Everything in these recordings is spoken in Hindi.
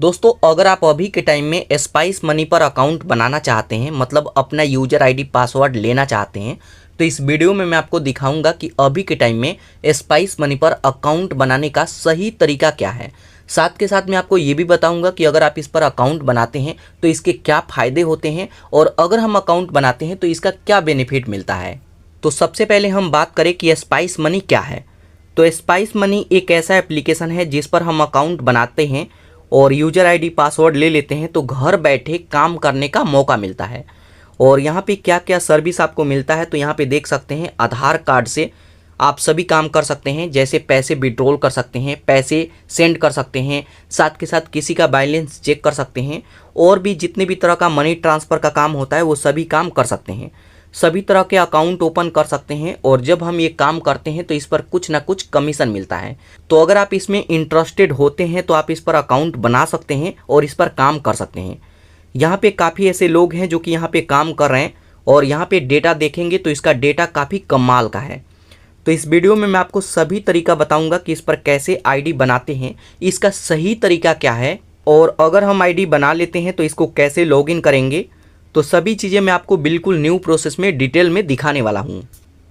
दोस्तों, अगर आप अभी के टाइम में स्पाइस मनी पर अकाउंट बनाना चाहते हैं, मतलब अपना यूजर आईडी पासवर्ड लेना चाहते हैं, तो इस वीडियो में मैं आपको दिखाऊंगा कि अभी के टाइम में स्पाइस मनी पर अकाउंट बनाने का सही तरीका क्या है। साथ के साथ मैं आपको ये भी बताऊंगा कि अगर आप इस पर अकाउंट बनाते हैं तो इसके क्या फ़ायदे होते हैं, और अगर हम अकाउंट बनाते हैं तो इसका क्या बेनिफिट मिलता है। तो सबसे पहले हम बात करें कि स्पाइस मनी क्या है। तो स्पाइस मनी एक ऐसा एप्लीकेशन है जिस पर हम अकाउंट बनाते हैं और यूजर आईडी पासवर्ड ले लेते हैं, तो घर बैठे काम करने का मौका मिलता है। और यहाँ पे क्या क्या सर्विस आपको मिलता है, तो यहाँ पे देख सकते हैं आधार कार्ड से आप सभी काम कर सकते हैं, जैसे पैसे विड्रॉल कर सकते हैं, पैसे सेंड कर सकते हैं, साथ के साथ किसी का बैलेंस चेक कर सकते हैं, और भी जितने भी तरह का मनी ट्रांसफ़र का काम होता है वो सभी काम कर सकते हैं। सभी तरह के अकाउंट ओपन कर सकते हैं, और जब हम ये काम करते हैं तो इस पर कुछ ना कुछ कमीशन मिलता है। तो अगर आप इसमें इंटरेस्टेड होते हैं तो आप इस पर अकाउंट बना सकते हैं और इस पर काम कर सकते हैं। यहाँ पे काफ़ी ऐसे लोग हैं जो कि यहाँ पे काम कर रहे हैं, और यहाँ पे डेटा देखेंगे तो इसका डेटा काफ़ी कमाल का है। तो इस वीडियो में मैं आपको सभी तरीका बताऊंगा कि इस पर कैसे आईडी बनाते हैं, इसका सही तरीका क्या है, और अगर हम आईडी बना लेते हैं तो इसको कैसे लॉगिन करेंगे। तो सभी चीज़ें मैं आपको बिल्कुल न्यू प्रोसेस में डिटेल में दिखाने वाला हूँ।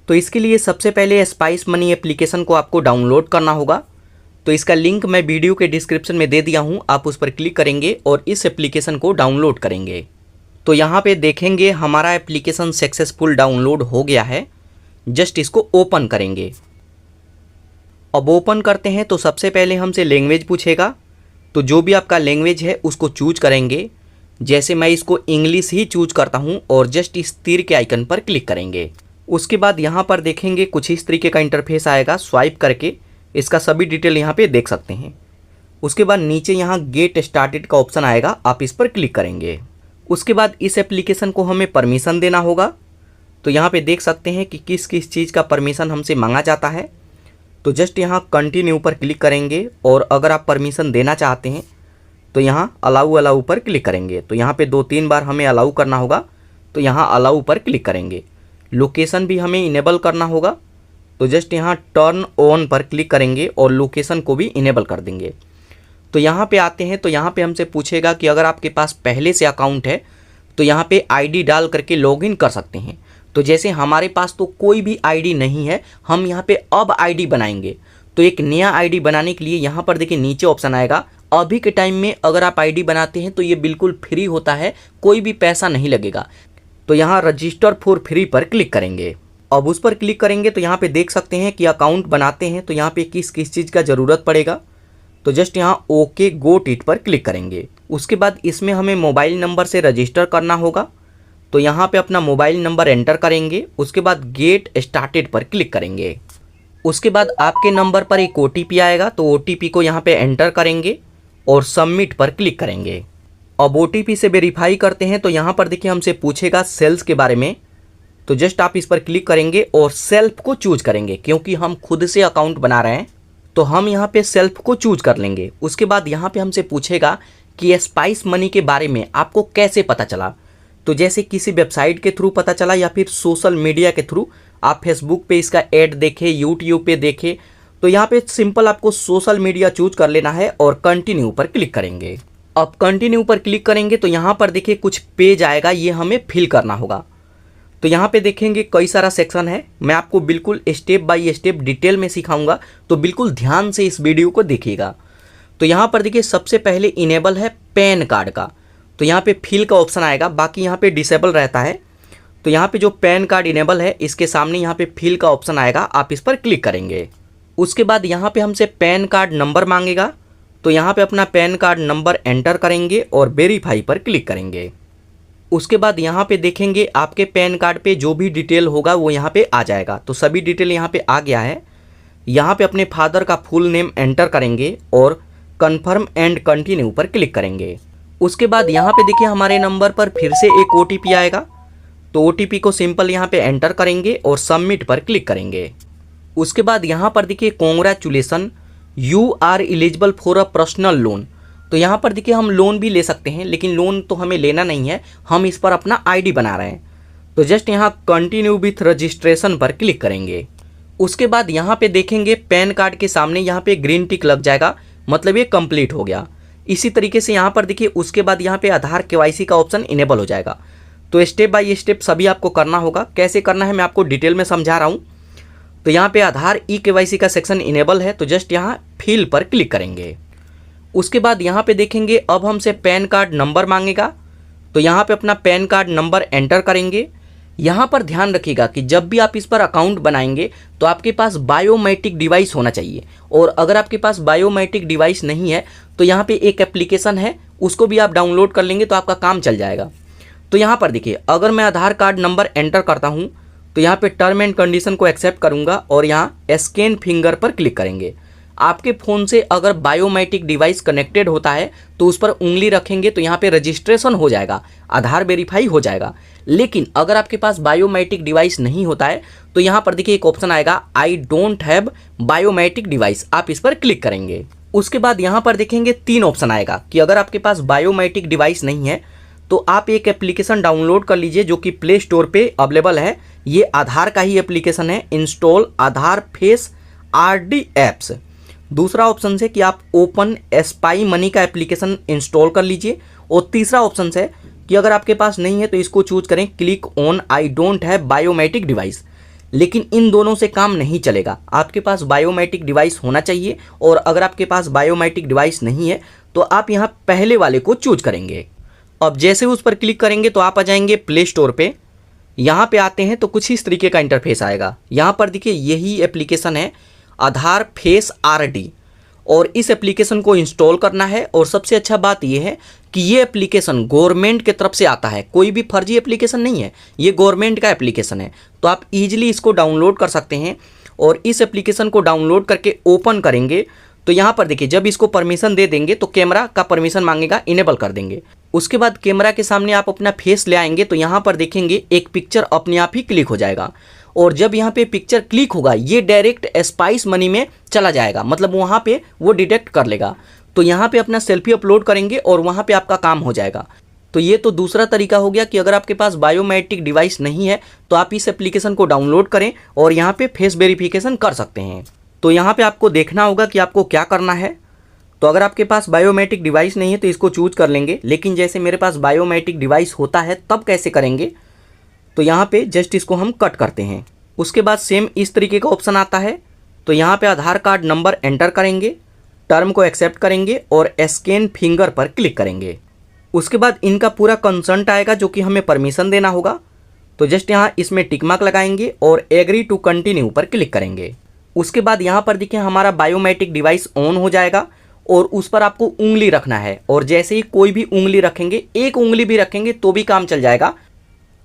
तो इसके लिए सबसे पहले स्पाइस मनी एप्लीकेशन को आपको डाउनलोड करना होगा। तो इसका लिंक मैं वीडियो के डिस्क्रिप्शन में दे दिया हूँ, आप उस पर क्लिक करेंगे और इस एप्लीकेशन को डाउनलोड करेंगे। तो यहाँ पे देखेंगे हमारा एप्लीकेशन सक्सेसफुल डाउनलोड हो गया है। जस्ट इसको ओपन करेंगे। अब ओपन करते हैं तो सबसे पहले हमसे लैंग्वेज पूछेगा, तो जो भी आपका लैंग्वेज है उसको चूज करेंगे। जैसे मैं इसको इंग्लिश ही चूज करता हूँ, और जस्ट इस तीर के आइकन पर क्लिक करेंगे। उसके बाद यहाँ पर देखेंगे कुछ इस तरीके का इंटरफेस आएगा। स्वाइप करके इसका सभी डिटेल यहाँ पे देख सकते हैं। उसके बाद नीचे यहाँ गेट स्टार्टेड का ऑप्शन आएगा, आप इस पर क्लिक करेंगे। उसके बाद इस एप्लीकेशन को हमें परमिशन देना होगा। तो यहाँ पे देख सकते हैं कि किस किस चीज़ का परमिशन हमसे मांगा जाता है। तो जस्ट यहाँ कंटिन्यू पर क्लिक करेंगे, और अगर आप परमिशन देना चाहते हैं तो यहाँ अलाउ पर क्लिक करेंगे। तो यहाँ पे 2-3 बार हमें अलाउ करना होगा, तो यहाँ अलाउ पर क्लिक करेंगे। लोकेशन भी हमें इनेबल करना होगा, तो जस्ट यहाँ टर्न ऑन पर क्लिक करेंगे और लोकेशन को भी इनेबल कर देंगे। तो यहाँ पे आते हैं तो यहाँ पे हमसे पूछेगा कि अगर आपके पास पहले से अकाउंट है तो यहाँ पे आईडी डाल करके लॉगिन कर सकते हैं। तो जैसे हमारे पास तो कोई भी आईडी नहीं है, हम यहाँ पे अब आईडी बनाएंगे। तो एक नया आईडी बनाने के लिए यहाँ पर देखिए नीचे ऑप्शन आएगा। अभी के टाइम में अगर आप आईडी बनाते हैं तो ये बिल्कुल फ्री होता है, कोई भी पैसा नहीं लगेगा। तो यहाँ रजिस्टर फॉर फ्री पर क्लिक करेंगे। अब उस पर क्लिक करेंगे तो यहाँ पे देख सकते हैं कि अकाउंट बनाते हैं तो यहाँ पे किस किस चीज़ का ज़रूरत पड़ेगा। तो जस्ट यहाँ ओके गो इट पर क्लिक करेंगे। उसके बाद इसमें हमें मोबाइल नंबर से रजिस्टर करना होगा। तो यहाँ पे अपना मोबाइल नंबर एंटर करेंगे। उसके बाद गेट स्टार्टेड पर क्लिक करेंगे। उसके बाद आपके नंबर पर एक OTP आएगा, तो OTP को यहाँ पे एंटर करेंगे और सबमिट पर क्लिक करेंगे। अब OTP से वेरीफाई करते हैं, तो यहाँ पर देखिए हमसे पूछेगा सेल्स के बारे में। तो जस्ट आप इस पर क्लिक करेंगे और सेल्फ को चूज करेंगे, क्योंकि हम खुद से अकाउंट बना रहे हैं तो हम यहाँ पे सेल्फ को चूज कर लेंगे। उसके बाद यहाँ पे हमसे पूछेगा कि स्पाइस मनी के बारे में आपको कैसे पता चला। तो जैसे किसी वेबसाइट के थ्रू पता चला, या फिर सोशल मीडिया के थ्रू, आप फेसबुक पे इसका ऐड देखे, यूट्यूब पे देखे। तो यहाँ पे सिंपल आपको सोशल मीडिया चूज कर लेना है और कंटिन्यू पर क्लिक करेंगे। अब कंटिन्यू पर क्लिक करेंगे तो यहाँ पर देखिए कुछ पेज आएगा, ये हमें फिल करना होगा। तो यहाँ पे देखेंगे कई सारा सेक्शन है, मैं आपको बिल्कुल स्टेप बाय स्टेप डिटेल में सिखाऊंगा, तो बिल्कुल ध्यान से इस वीडियो को देखिएगा। तो यहाँ पर देखिए सबसे पहले इनेबल है पैन कार्ड का। तो यहाँ पे फिल का ऑप्शन आएगा, बाकी यहाँ पे डिसेबल रहता है। तो यहाँ पे जो पैन कार्ड इनेबल है इसके सामने यहाँ पे फिल का ऑप्शन आएगा, आप इस पर क्लिक करेंगे। उसके बाद यहाँ पे हमसे पैन कार्ड नंबर मांगेगा, तो यहाँ पे अपना पैन कार्ड नंबर एंटर करेंगे और वेरीफाई पर क्लिक करेंगे। उसके बाद यहाँ पे देखेंगे आपके पैन कार्ड पे जो भी डिटेल होगा वो यहाँ पे आ जाएगा। तो सभी डिटेल यहाँ पे आ गया है। यहाँ पे अपने फादर का फुल नेम एंटर करेंगे और कन्फर्म एंड कंटिन्यू पर क्लिक करेंगे। उसके बाद यहाँ पे देखिए हमारे नंबर पर फिर से एक OTP आएगा, तो OTP को सिंपल यहाँ पे एंटर करेंगे और सबमिट पर क्लिक करेंगे। उसके बाद यहाँ पर देखिए congratulation, you are eligible for a personal loan. तो यहाँ पर देखिए हम लोन भी ले सकते हैं, लेकिन लोन तो हमें लेना नहीं है, हम इस पर अपना आईडी बना रहे हैं। तो जस्ट यहाँ कंटिन्यू विथ रजिस्ट्रेशन पर क्लिक करेंगे। उसके बाद यहाँ पे देखेंगे पैन कार्ड के सामने यहाँ पे ग्रीन टिक लग जाएगा, मतलब ये कंप्लीट हो गया। इसी तरीके से यहाँ पर देखिए उसके बाद यहाँ पे आधार KYC का ऑप्शन इनेबल हो जाएगा। तो स्टेप बाय स्टेप सभी आपको करना होगा। कैसे करना है मैं आपको डिटेल में समझा रहा हूँ। तो यहाँ पे आधार KYC का सेक्शन इनेबल है, तो जस्ट यहाँ फिल पर क्लिक करेंगे। उसके बाद यहाँ पे देखेंगे अब हमसे पैन कार्ड नंबर मांगेगा, तो यहाँ पे अपना पैन कार्ड नंबर एंटर करेंगे। यहाँ पर ध्यान रखिएगा कि जब भी आप इस पर अकाउंट बनाएंगे तो आपके पास बायोमेट्रिक डिवाइस होना चाहिए, और अगर आपके पास बायोमेट्रिक डिवाइस नहीं है तो यहाँ पे एक एप्लीकेशन है, उसको भी आप डाउनलोड कर लेंगे तो आपका काम चल जाएगा। तो यहाँ पर देखिए अगर मैं आधार कार्ड नंबर एंटर करता हूँ तो यहाँ पे टर्म एंड कंडीशन को एक्सेप्ट करूँगा और यहाँ स्कैन फिंगर पर क्लिक करेंगे। आपके फ़ोन से अगर बायोमेट्रिक डिवाइस कनेक्टेड होता है तो उस पर उंगली रखेंगे तो यहाँ पे रजिस्ट्रेशन हो जाएगा, आधार वेरीफाई हो जाएगा। लेकिन अगर आपके पास बायोमेट्रिक डिवाइस नहीं होता है तो यहाँ पर देखिए एक ऑप्शन आएगा I don't have biometric device, आप इस पर क्लिक करेंगे। उसके बाद यहाँ पर देखेंगे 3 ऑप्शन आएगा कि अगर आपके पास बायोमेट्रिक डिवाइस नहीं है तो आप एक एप्लीकेशन डाउनलोड कर लीजिए जो कि प्ले स्टोर पे अवेलेबल है। ये आधार का ही एप्लीकेशन है, इंस्टॉल आधार फेस RD एप्स। दूसरा ऑप्शन है कि आप ओपन स्पाई मनी का एप्लीकेशन इंस्टॉल कर लीजिए, और तीसरा ऑप्शन है कि अगर आपके पास नहीं है तो इसको चूज करें click on I don't have biometric device. लेकिन इन दोनों से काम नहीं चलेगा, आपके पास बायोमेट्रिक डिवाइस होना चाहिए, और अगर आपके पास बायोमेट्रिक डिवाइस नहीं है तो आप यहाँ पहले वाले को चूज करेंगे। अब जैसे उस पर क्लिक करेंगे तो आप आ जाएंगे प्ले स्टोर पे। यहाँ पे आते हैं तो कुछ इस तरीके का इंटरफेस आएगा। यहाँ पर देखिए यही एप्लीकेशन है आधार फेस RD, और इस एप्लीकेशन को इंस्टॉल करना है। और सबसे अच्छा बात यह है कि ये एप्लीकेशन गवर्नमेंट की तरफ से आता है, कोई भी फर्जी एप्लीकेशन नहीं है, ये गवर्नमेंट का एप्लीकेशन है। तो आप इजीली इसको डाउनलोड कर सकते हैं, और इस एप्लीकेशन को डाउनलोड करके ओपन करेंगे तो यहाँ पर देखिए जब इसको परमिशन दे देंगे तो कैमरा का परमिशन मांगेगा, इनेबल कर देंगे। उसके बाद कैमरा के सामने आप अपना फेस ले आएंगे तो यहाँ पर देखेंगे एक पिक्चर अपने आप ही क्लिक हो जाएगा, और जब यहाँ पे पिक्चर क्लिक होगा ये डायरेक्ट स्पाइस मनी में चला जाएगा, मतलब वहाँ पे वो डिटेक्ट कर लेगा। तो यहाँ पे अपना सेल्फी अपलोड करेंगे और वहाँ पे आपका काम हो जाएगा। तो ये तो दूसरा तरीका हो गया कि अगर आपके पास बायोमेट्रिक डिवाइस नहीं है तो आप इस एप्लीकेशन को डाउनलोड करें और यहाँ पे फेस वेरिफिकेशन कर सकते हैं। तो यहाँ पे आपको देखना होगा कि आपको क्या करना है। तो अगर आपके पास बायोमेट्रिक डिवाइस नहीं है तो इसको चूज कर लेंगे, लेकिन जैसे मेरे पास बायोमेट्रिक डिवाइस होता है तब कैसे करेंगे, तो यहाँ पे जस्ट इसको हम कट करते हैं। उसके बाद सेम इस तरीके का ऑप्शन आता है, तो यहाँ पे आधार कार्ड नंबर एंटर करेंगे, टर्म को एक्सेप्ट करेंगे और स्कैन फिंगर पर क्लिक करेंगे। उसके बाद इनका पूरा कंसेंट आएगा जो कि हमें परमिशन देना होगा। तो जस्ट यहाँ इसमें टिक मार्क लगाएंगे और एग्री टू कंटिन्यू पर क्लिक करेंगे। उसके बाद यहाँ पर देखिए हमारा बायोमेट्रिक डिवाइस ऑन हो जाएगा और उस पर आपको उंगली रखना है, और जैसे ही कोई भी उंगली रखेंगे, एक उंगली भी रखेंगे तो भी काम चल जाएगा।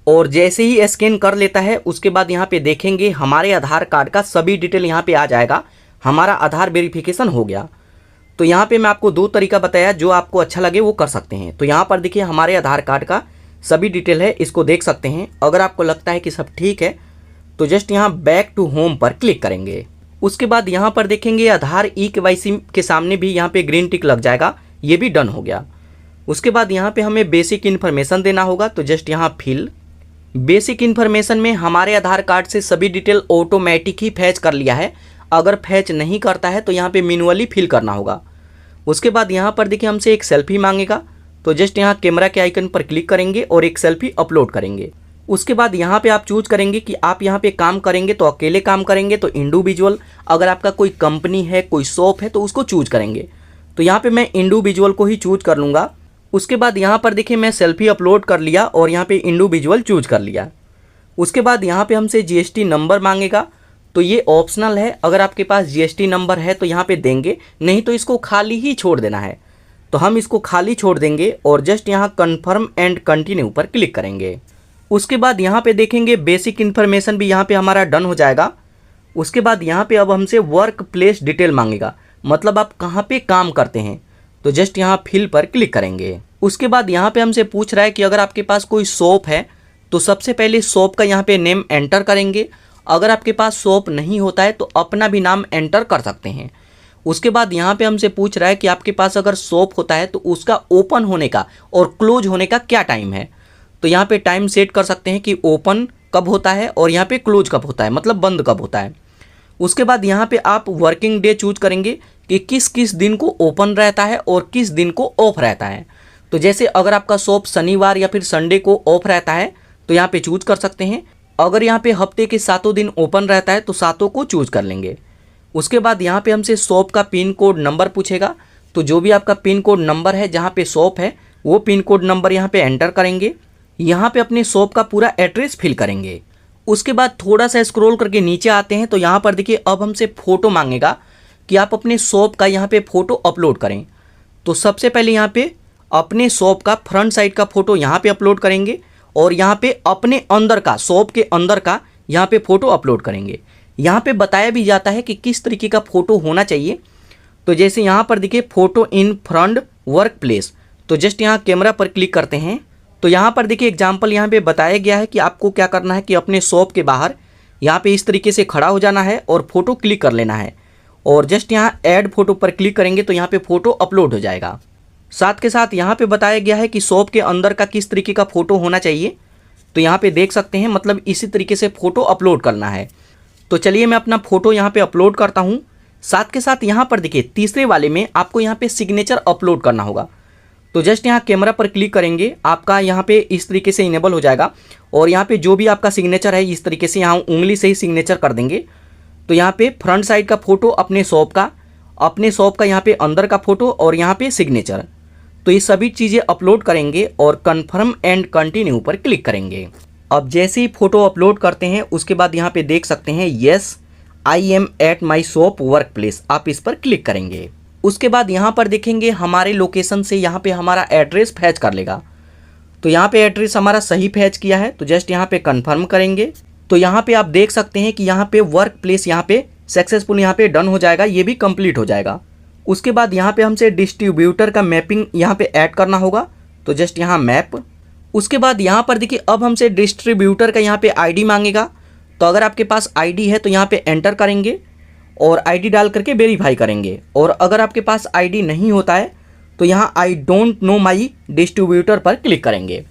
और जैसे ही स्कैन कर लेता है उसके बाद यहाँ पे देखेंगे हमारे आधार कार्ड का सभी डिटेल यहाँ पे आ जाएगा, हमारा आधार वेरिफिकेशन हो गया। तो यहाँ पे मैं आपको 2 तरीका बताया, जो आपको अच्छा लगे वो कर सकते हैं। तो यहाँ पर देखिए हमारे आधार कार्ड का सभी डिटेल है, इसको देख सकते हैं। अगर आपको लगता है कि सब ठीक है तो जस्ट यहाँ बैक टू होम पर क्लिक करेंगे। उसके बाद यहाँ पर देखेंगे आधार KYC के सामने भी यहाँ पे ग्रीन टिक लग जाएगा, ये भी डन हो गया। उसके बाद यहाँ पे हमें बेसिक इन्फॉर्मेशन देना होगा, तो जस्ट यहाँ फिल। बेसिक इन्फॉर्मेशन में हमारे आधार कार्ड से सभी डिटेल ऑटोमेटिक ही फैच कर लिया है, अगर फैच नहीं करता है तो यहाँ पे मैन्युअली फिल करना होगा। उसके बाद यहाँ पर देखिए हमसे एक सेल्फी मांगेगा, तो जस्ट यहाँ कैमरा के आइकन पर क्लिक करेंगे और एक सेल्फी अपलोड करेंगे। उसके बाद यहाँ पे आप चूज करेंगे कि आप यहाँ पे काम करेंगे तो अकेले काम करेंगे तो इंडिविजुअल, अगर आपका कोई कंपनी है, कोई शॉप है तो उसको चूज करेंगे। तो यहाँ पे मैं इंडिविजुअल को ही चूज कर लूँगा। उसके बाद यहाँ पर देखिए मैं सेल्फी अपलोड कर लिया और यहाँ पे इंडिविजुअल चूज कर लिया। उसके बाद यहाँ पे हमसे GST नंबर मांगेगा, तो ये ऑप्शनल है, अगर आपके पास GST नंबर है तो यहाँ पे देंगे, नहीं तो इसको खाली ही छोड़ देना है। तो हम इसको खाली छोड़ देंगे और जस्ट यहाँ कन्फर्म एंड कंटिन्यू पर क्लिक करेंगे। उसके बाद यहाँ पे देखेंगे बेसिक इन्फॉर्मेशन भी यहाँ पे हमारा डन हो जाएगा। उसके बाद यहाँ पे अब हमसे वर्क प्लेस डिटेल मांगेगा, मतलब आप कहाँ पे काम करते हैं, तो जस्ट यहाँ फिल पर क्लिक करेंगे। उसके बाद यहाँ पे हमसे पूछ रहा है कि अगर आपके पास कोई शॉप है तो सबसे पहले शॉप का यहाँ पे नेम एंटर करेंगे। अगर आपके पास शॉप नहीं होता है तो अपना भी नाम एंटर कर सकते हैं। उसके बाद यहाँ पे हमसे पूछ रहा है कि आपके पास अगर शॉप होता है तो उसका ओपन होने का और क्लोज होने का क्या टाइम है, तो यहाँ पे टाइम सेट कर सकते हैं कि ओपन कब होता है और यहाँ पे क्लोज कब होता है, मतलब बंद कब होता है। उसके बाद यहाँ पे आप वर्किंग डे चूज करेंगे कि किस किस दिन को ओपन रहता है और किस दिन को ऑफ रहता है। तो जैसे अगर आपका शॉप शनिवार या फिर संडे को ऑफ रहता है तो यहाँ पे चूज कर सकते हैं। अगर यहाँ पे हफ्ते के 7 दिन ओपन रहता है तो 7 को चूज कर लेंगे। उसके बाद यहाँ पे हमसे शॉप का पिन कोड नंबर पूछेगा, तो जो भी आपका पिन कोड नंबर है जहाँ पे शॉप है वो पिन कोड नंबर यहाँ पे एंटर करेंगे। यहाँ पे अपने शॉप का पूरा एड्रेस फिल करेंगे। उसके बाद थोड़ा सा स्क्रॉल करके नीचे आते हैं तो यहाँ पर देखिए अब हमसे फ़ोटो मांगेगा कि आप अपने शॉप का यहाँ पे फ़ोटो अपलोड करें। तो सबसे पहले यहाँ पे अपने शॉप का फ्रंट साइड का फ़ोटो यहाँ पे अपलोड करेंगे और यहाँ पे अपने अंदर का, शॉप के अंदर का यहाँ पे फ़ोटो अपलोड करेंगे। यहाँ पे बताया भी जाता है कि किस तरीके का फ़ोटो होना चाहिए। तो जैसे यहाँ पर देखिए photo in front work place, तो जस्ट यहाँ कैमरा पर क्लिक करते हैं तो यहाँ पर देखिए एग्जाम्पल यहाँ पे बताया गया है कि आपको क्या करना है कि अपने शॉप के बाहर यहाँ पे इस तरीके से खड़ा हो जाना है और फ़ोटो क्लिक कर लेना है और जस्ट यहाँ ऐड फोटो पर क्लिक करेंगे तो यहाँ पे फ़ोटो अपलोड हो जाएगा। साथ के साथ यहाँ पे बताया गया है कि शॉप के अंदर का किस तरीके का फ़ोटो होना चाहिए। तो यहाँ पे देख सकते हैं, मतलब इसी तरीके से फ़ोटो अपलोड करना है। तो चलिए मैं अपना फ़ोटो यहाँ पे अपलोड करता हूँ। साथ के साथ यहाँ पर देखिए तीसरे वाले में आपको यहाँ पे सिग्नेचर अपलोड करना होगा। तो जस्ट यहाँ कैमरा पर क्लिक करेंगे, आपका यहाँ पे इस तरीके से इनेबल हो जाएगा और यहाँ पे जो भी आपका सिग्नेचर है इस तरीके से यहाँ उंगली से ही सिग्नेचर कर देंगे। तो यहाँ पे फ्रंट साइड का फ़ोटो अपने शॉप का यहाँ पे अंदर का फ़ोटो और यहाँ पे सिग्नेचर, तो ये सभी चीज़ें अपलोड करेंगे और कन्फर्म एंड कंटिन्यू पर क्लिक करेंगे। अब जैसे ही फ़ोटो अपलोड करते हैं उसके बाद यहाँ पे देख सकते हैं yes I am at my shop work place, आप इस पर क्लिक करेंगे। उसके बाद यहाँ पर देखेंगे हमारे लोकेशन से यहाँ पे हमारा एड्रेस फैच कर लेगा। तो यहाँ पे एड्रेस हमारा सही फैच किया है तो जस्ट यहाँ पे कंफर्म करेंगे। तो यहाँ पे आप देख सकते हैं कि यहाँ पे वर्क प्लेस यहाँ पे सक्सेसफुल यहाँ पे डन हो जाएगा, ये भी कंप्लीट हो जाएगा। उसके बाद यहाँ पे हमसे डिस्ट्रीब्यूटर का मैपिंग यहाँ पे ऐड करना होगा, तो जस्ट यहाँ मैप। उसके बाद यहाँ पर देखिए अब हमसे डिस्ट्रीब्यूटर का यहाँ पे आईडी मांगेगा। तो अगर आपके पास आईडी है तो यहाँ पे एंटर करेंगे और आईडी डाल करके वेरीफाई करेंगे। और अगर आपके पास आईडी नहीं होता है तो यहाँ I don't know my distributor पर क्लिक करेंगे।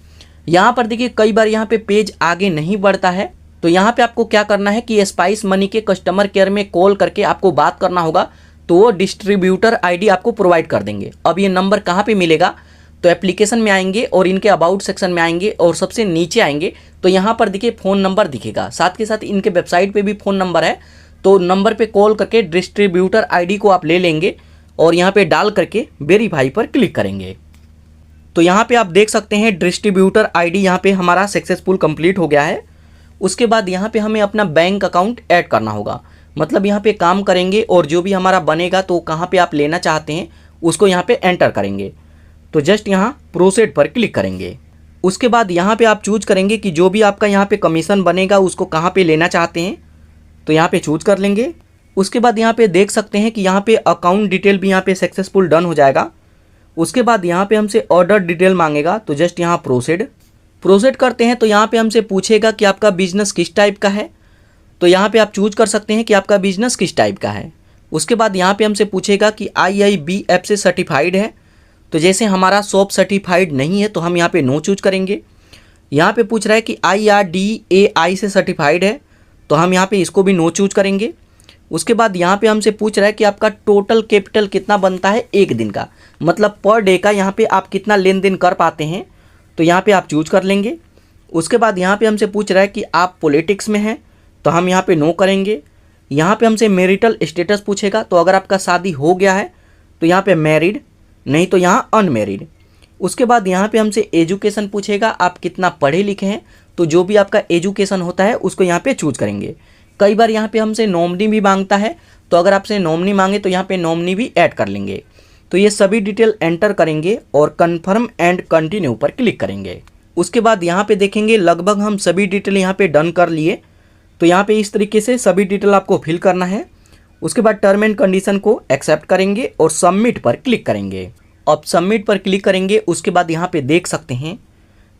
यहाँ पर देखिए कई बार यहाँ पे पेज आगे नहीं बढ़ता है, तो यहाँ पे आपको क्या करना है कि स्पाइस मनी के कस्टमर केयर में कॉल करके आपको बात करना होगा, तो वो डिस्ट्रीब्यूटर आईडी आपको प्रोवाइड कर देंगे। अब ये नंबर कहाँ पे मिलेगा, तो एप्लीकेशन में आएंगे और इनके अबाउट सेक्शन में आएंगे और सबसे नीचे आएंगे तो यहाँ पर देखिए फ़ोन नंबर दिखेगा। साथ के साथ इनके वेबसाइट पे भी फ़ोन नंबर है, तो नंबर पे कॉल करके डिस्ट्रीब्यूटर आईडी को आप ले लेंगे और यहाँ पे डाल करके वेरीफाई पर क्लिक करेंगे। तो यहाँ पे आप देख सकते हैं डिस्ट्रीब्यूटर आईडी यहाँ पे हमारा सक्सेसफुल कंप्लीट हो गया है। उसके बाद यहाँ पे हमें अपना बैंक अकाउंट ऐड करना होगा, मतलब यहाँ पे काम करेंगे और जो भी हमारा बनेगा तो कहाँ पे आप लेना चाहते हैं उसको यहाँ पे एंटर करेंगे। तो जस्ट यहाँ प्रोसीड पर क्लिक करेंगे। उसके बाद यहाँ पे आप चूज करेंगे कि जो भी आपका यहाँ पे कमीशन बनेगा उसको कहाँ पे लेना चाहते हैं, तो यहाँ पे चूज कर लेंगे। उसके बाद यहाँ पे देख सकते हैं कि यहाँ पे अकाउंट डिटेल भी यहाँ पे सक्सेसफुल डन हो जाएगा। उसके बाद यहाँ पे हमसे ऑर्डर डिटेल मांगेगा, तो जस्ट यहाँ प्रोसीड करते हैं। तो यहाँ पे हमसे पूछेगा कि आपका बिजनेस किस टाइप का है, तो यहाँ पे आप चूज कर सकते हैं कि आपका बिजनेस किस टाइप का है। उसके बाद यहाँ पे हमसे पूछेगा कि IIBF से सर्टिफाइड है, तो जैसे हमारा शॉप सर्टिफाइड नहीं है तो हम यहाँ पे नो चूज करेंगे। यहाँ पे पूछ रहा है कि IRDAI से सर्टिफाइड है, तो हम यहाँ पे इसको भी नो चूज करेंगे। उसके बाद यहाँ पे हमसे पूछ रहा है कि आपका टोटल कैपिटल कितना बनता है एक दिन का, मतलब पर डे का यहाँ पे आप कितना लेन देन कर पाते हैं, तो यहाँ पे आप चूज कर लेंगे। उसके बाद यहाँ पे हमसे पूछ रहा है कि आप पॉलिटिक्स में हैं, तो हम यहाँ पे नो करेंगे। यहाँ पे हमसे मैरिटल स्टेटस पूछेगा, तो अगर आपका शादी हो गया है तो यहाँ पे मैरिड, नहीं तो यहाँ अनमैरिड। उसके बाद यहाँ पे हमसे एजुकेशन पूछेगा, आप कितना पढ़े लिखे हैं, तो जो भी आपका एजुकेशन होता है उसको यहाँ पे चूज करेंगे। कई बार यहाँ पे हमसे नॉमिनी भी मांगता है, तो अगर आपसे नॉमिनी मांगे तो यहाँ पे नॉमिनी भी ऐड कर लेंगे। तो ये सभी डिटेल एंटर करेंगे और कन्फर्म एंड कंटिन्यू पर क्लिक करेंगे। उसके बाद यहाँ पे देखेंगे लगभग हम सभी डिटेल यहाँ पे डन कर लिए। तो यहाँ पे इस तरीके से सभी डिटेल आपको फिल करना है। उसके बाद टर्म एंड कंडीशन को एक्सेप्ट करेंगे और सबमिट पर क्लिक करेंगे। अब सबमिट पर क्लिक करेंगे, उसके बाद यहाँ पे देख सकते हैं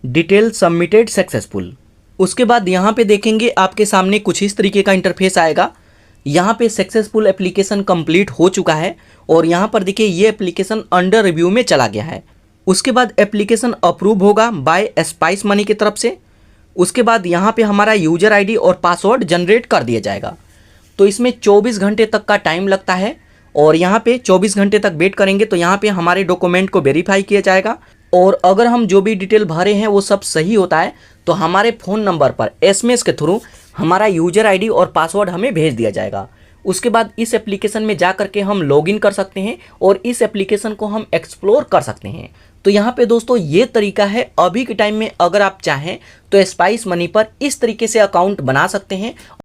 डिटेल सबमिटेड सक्सेसफुल। उसके बाद यहाँ पे देखेंगे आपके सामने कुछ इस तरीके का इंटरफेस आएगा। यहाँ पे सक्सेसफुल एप्लीकेशन कंप्लीट हो चुका है और यहाँ पर देखिए ये एप्लीकेशन अंडर रिव्यू में चला गया है। उसके बाद एप्लीकेशन अप्रूव होगा बाय स्पाइस मनी की तरफ से। उसके बाद यहाँ पे हमारा यूजर आईडी और पासवर्ड जनरेट कर दिया जाएगा। तो इसमें 24 घंटे तक का टाइम लगता है और यहाँ पे 24 घंटे तक वेट करेंगे तो यहाँ पे हमारे डॉक्यूमेंट को वेरीफाई किया जाएगा और अगर हम जो भी डिटेल भरे हैं वो सब सही होता है तो हमारे फ़ोन नंबर पर एसएमएस के थ्रू हमारा यूजर आईडी और पासवर्ड हमें भेज दिया जाएगा। उसके बाद इस एप्लीकेशन में जा करके हम लॉगिन कर सकते हैं और इस एप्लीकेशन को हम एक्सप्लोर कर सकते हैं। तो यहाँ पे दोस्तों ये तरीका है। अभी के टाइम में अगर आप चाहें तो स्पाइस मनी पर इस तरीके से अकाउंट बना सकते हैं।